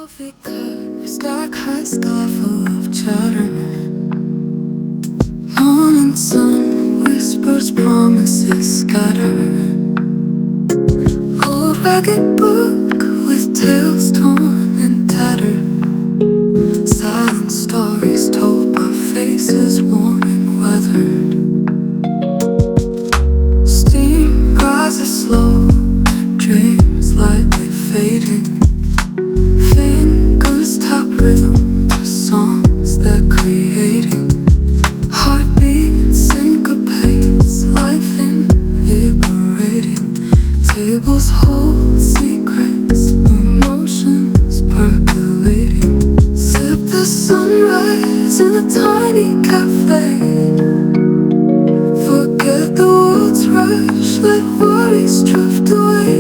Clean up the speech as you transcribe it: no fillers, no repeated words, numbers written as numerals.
Coffee cups, dark high sky full of chatter. Morning sun whispers promises scattered. Old ragged book with tales torn and tattered. Silent stories told by faces worn and weathered. Steam rises slow, dreams lightly fading. Fingers tap rhythm to songs they're creating. Heartbeat syncopates, life invigorating. Tables hold secrets, emotions percolating. Sip the sunrise in a tiny cafe. Forget the world's rush, let worries drift away.